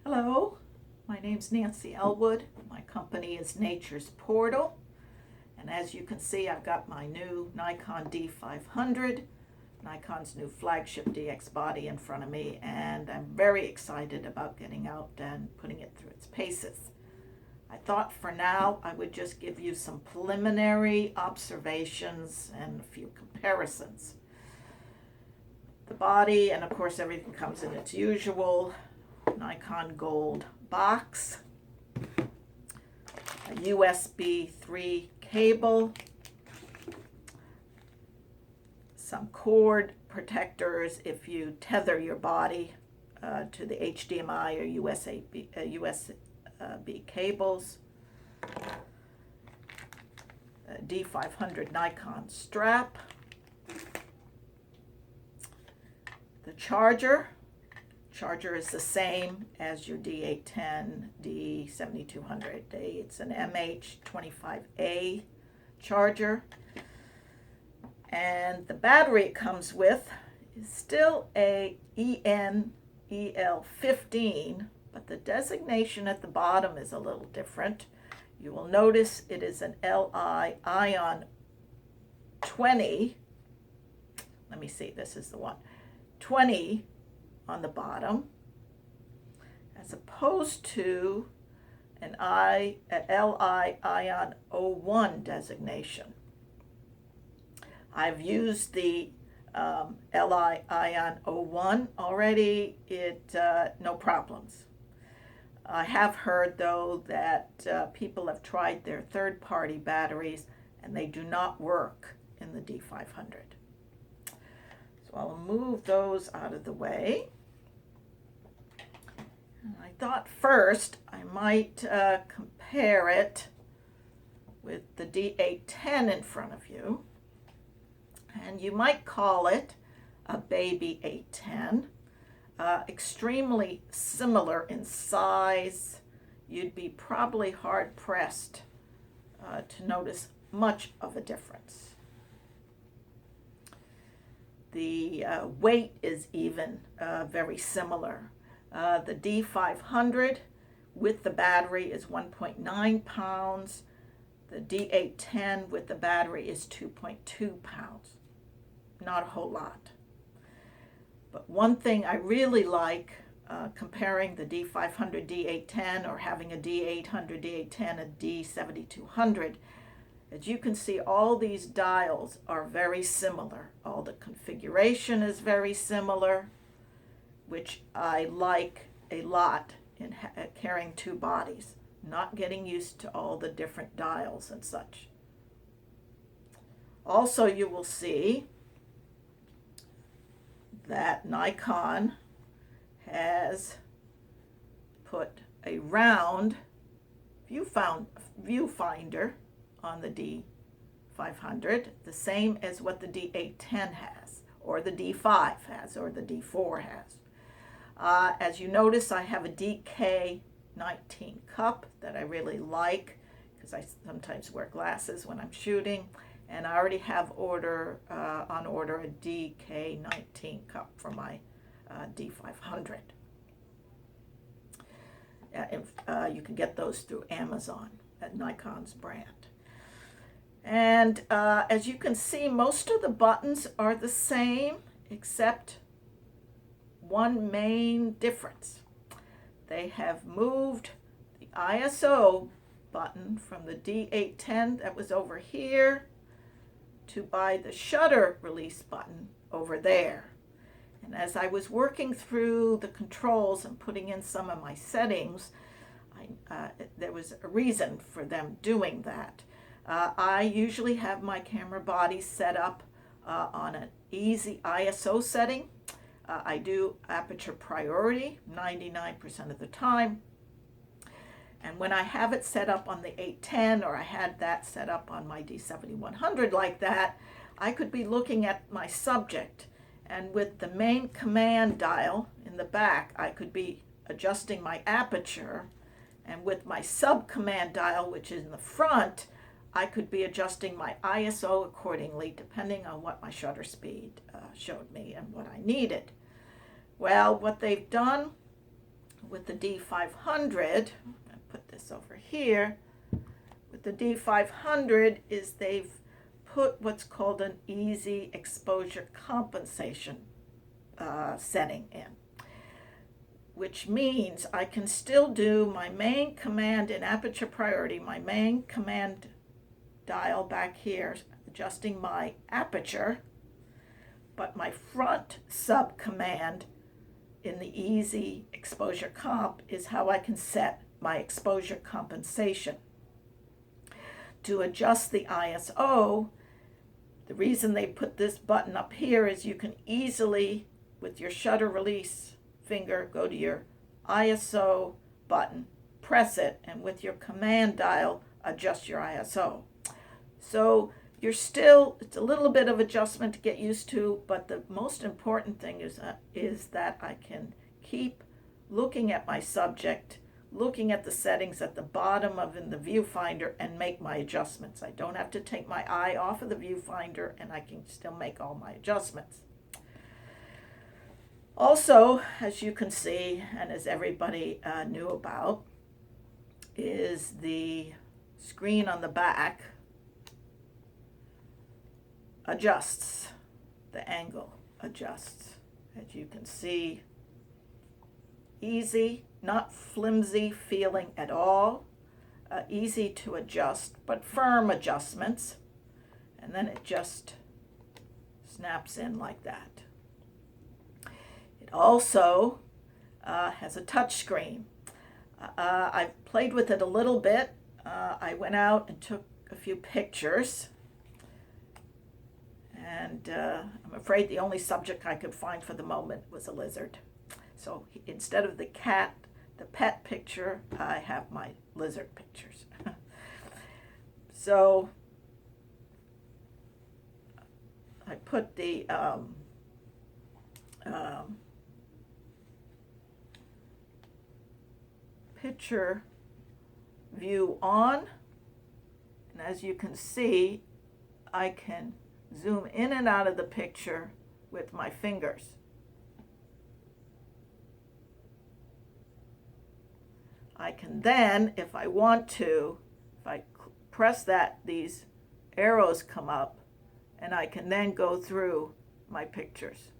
Hello, my name's Nancy Elwood. My company is Nature's Portal. And as you can see, I've got my new Nikon D500, Nikon's new flagship DX body in front of me, and I'm very excited about getting out and putting it through its paces. I thought for now I would just give you some preliminary observations and a few comparisons. The body, and of course everything comes in its usual Nikon gold box, a USB 3 cable, some cord protectors if you tether your body to the HDMI or USB cables, a D500 Nikon strap, the charger is the same as your D810, D7200. It's an MH25A charger. And the battery it comes with is still a EN-EL15, but the designation at the bottom is a little different. You will notice it is an Li ion 20. Let me see, this is the one. 20 on the bottom, as opposed to an Li ion 01 designation. I've used the Li ion 01 already. No problems. I have heard though that people have tried their third-party batteries and they do not work in the D500. So I'll move those out of the way. I thought first I might compare it with the D810 in front of you. And you might call it a baby 810. Extremely similar in size. You'd be probably hard-pressed to notice much of a difference. The weight is even very similar. The D500 with the battery is 1.9 pounds. The D810 with the battery is 2.2 pounds. Not a whole lot. But one thing I really like comparing the D500 D810 or having a D800 D810 a D7200, as you can see, all these dials are very similar. All the configuration is very similar, which I like a lot in carrying two bodies, not getting used to all the different dials and such. Also, you will see that Nikon has put a round viewfinder on the D500, the same as what the D810 has, or the D5 has, or the D4 has. As you notice, I have a DK19 cup that I really like because I sometimes wear glasses when I'm shooting, and I already have on order a DK19 cup for my D500. You can get those through Amazon at Nikon's brand. And as you can see, most of the buttons are the same except one main difference. They have moved the ISO button from the D810 that was over here to by the shutter release button over there. And as I was working through the controls and putting in some of my settings, there was a reason for them doing that. I usually have my camera body set up on an easy ISO setting. I do aperture priority 99% of the time. And when I have it set up on the 810, or I had that set up on my D7100 like that, I could be looking at my subject. And with the main command dial in the back, I could be adjusting my aperture. And with my sub-command dial, which is in the front, I could be adjusting my ISO accordingly, depending on what my shutter speed showed me and what I needed. Well, what they've done with the D500, I'll put this over here, with the D500 is they've put what's called an easy exposure compensation setting in, which means I can still do my main command in aperture priority, my main command dial back here, adjusting my aperture, but my front sub command in the easy exposure comp is how I can set my exposure compensation. To adjust the ISO, the reason they put this button up here is you can easily, with your shutter release finger, go to your ISO button, press it, and with your command dial, adjust your ISO. So it's a little bit of adjustment to get used to, but the most important thing is that I can keep looking at my subject, looking at the settings at the bottom in the viewfinder, and make my adjustments. I don't have to take my eye off of the viewfinder, and I can still make all my adjustments. Also, as you can see, and as everybody knew about, is the screen on the back adjusts, the angle adjusts. As you can see, easy, not flimsy feeling at all, easy to adjust, but firm adjustments, and then it just snaps in like that. It also has a touch screen. I've played with it a little bit. I went out and took a few pictures, and I'm afraid the only subject I could find for the moment was a lizard. So instead of the pet picture, I have my lizard pictures. So I put the picture view on, and as you can see, I can zoom in and out of the picture with my fingers. I can then, if I want to, if I press that, these arrows come up, and I can then go through my pictures.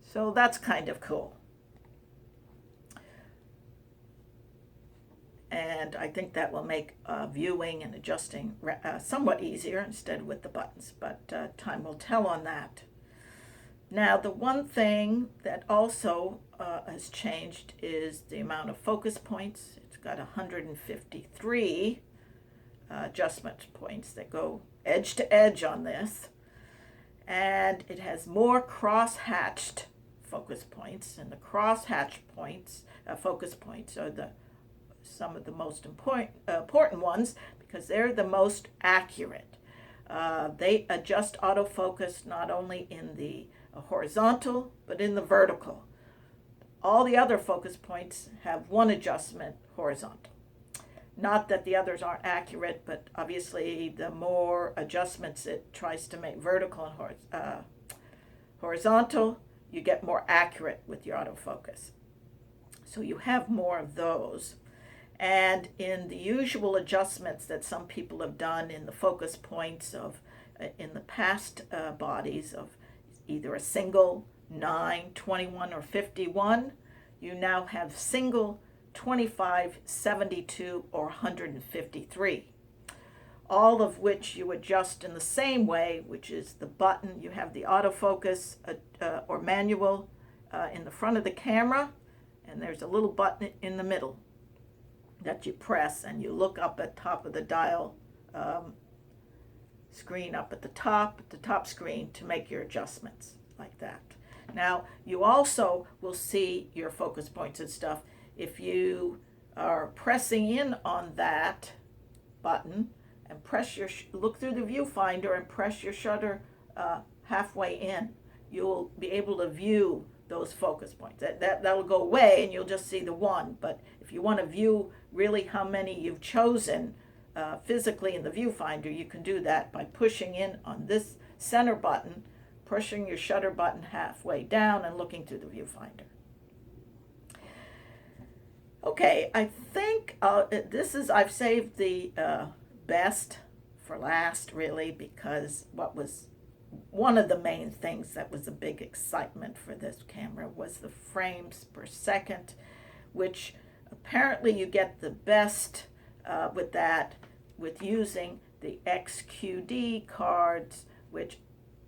So that's kind of cool. And I think that will make viewing and adjusting somewhat easier instead with the buttons, but time will tell on that. Now, the one thing that also has changed is the amount of focus points. It's got 153 adjustment points that go edge to edge on this, and it has more cross-hatched focus points, and the cross-hatched points, focus points are some of the most important ones because they're the most accurate. They adjust autofocus not only in the horizontal but in the vertical. All the other focus points have one adjustment horizontal. Not that the others aren't accurate, but obviously the more adjustments it tries to make vertical and horizontal, you get more accurate with your autofocus. So you have more of those. And in the usual adjustments that some people have done in the focus points of in the past bodies of either a single, 9, 21, or 51, you now have single, 25, 72, or 153. All of which you adjust in the same way, which is the button. You have the autofocus or manual in the front of the camera, and there's a little button in the middle that you press, and you look up at top of the dial screen up at the top screen to make your adjustments like that. Now, you also will see your focus points and stuff if you are pressing in on that button and look through the viewfinder and press your shutter halfway in. You'll be able to view those focus points. That'll go away and you'll just see the one. But if you want to view really how many you've chosen, physically in the viewfinder, you can do that by pushing in on this center button, pushing your shutter button halfway down and looking through the viewfinder. Okay, I think I've saved the best for last, really, because what was one of the main things that was a big excitement for this camera was the frames per second, which apparently you get the best with using the XQD cards, which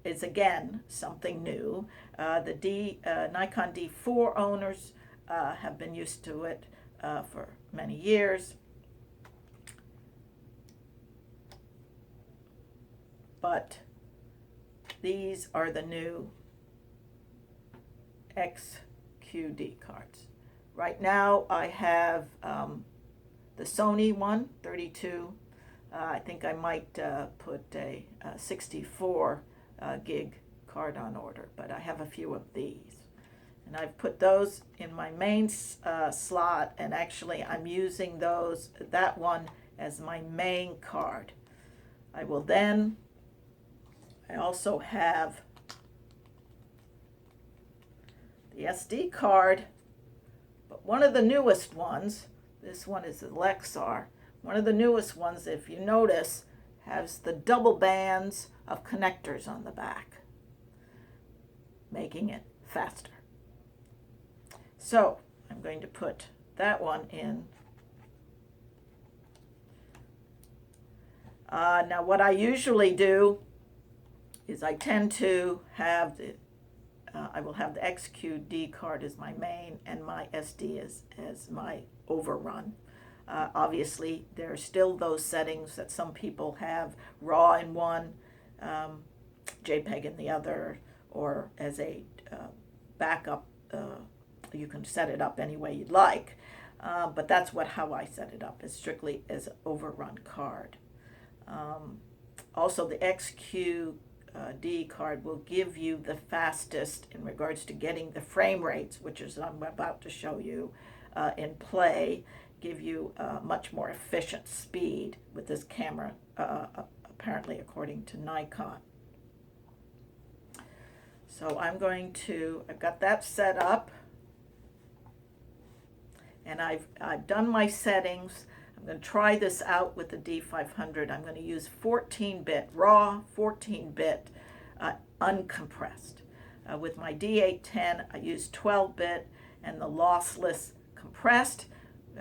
is again something new. The Nikon D4 owners have been used to it for many years, but these are the new XQD cards. Right now I have the Sony one, 32. I think I might put a 64 gig card on order, but I have a few of these. And I've put those in my main slot, and actually I'm using that one as my main card. I also have the SD card, but one of the newest ones, this one is the Lexar, one of the newest ones, if you notice, has the double bands of connectors on the back, making it faster. So I'm going to put that one in. Now what I usually do is I tend to have I will have the XQD card as my main and my SD as my overrun. Obviously, there are still those settings that some people have, RAW in one, JPEG in the other, or as a backup. You can set it up any way you'd like, but that's how I set it up, is strictly as an overrun card. Also, the XQD card will give you the fastest in regards to getting the frame rates, which is I'm about to show you in play, give you a much more efficient speed with this camera, apparently according to Nikon. So I've got that set up, and I've done my settings. I'm going to try this out with the D500. I'm going to use 14-bit RAW, 14-bit uncompressed. With my D810, I use 12-bit and the lossless compressed.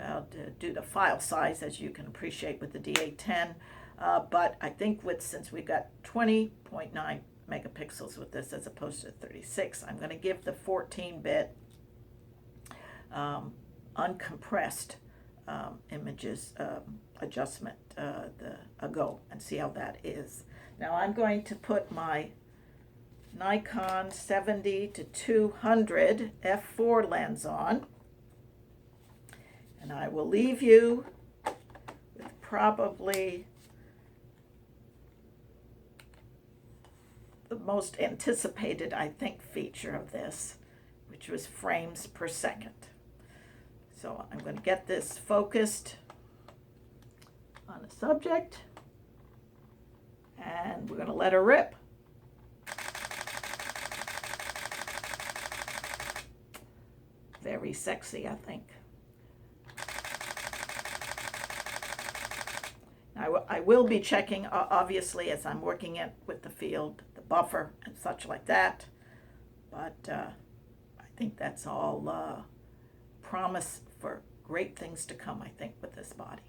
I'll do the file size, as you can appreciate, with the D810. But I think since we've got 20.9 megapixels with this as opposed to 36, I'm going to give the 14-bit uncompressed images adjustment a go and see how that is. Now I'm going to put my Nikon 70-200 f4 lens on, and I will leave you with probably the most anticipated, I think, feature of this, which was frames per second. So I'm going to get this focused on the subject, and we're going to let her rip. Very sexy, I think. Now, I will be checking, obviously, as I'm working it with the field, the buffer and such like that, but I think that's all promise for great things to come, I think, with this body.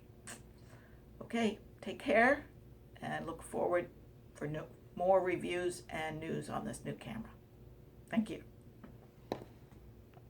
Okay, take care, and look forward for more reviews and news on this new camera. Thank you.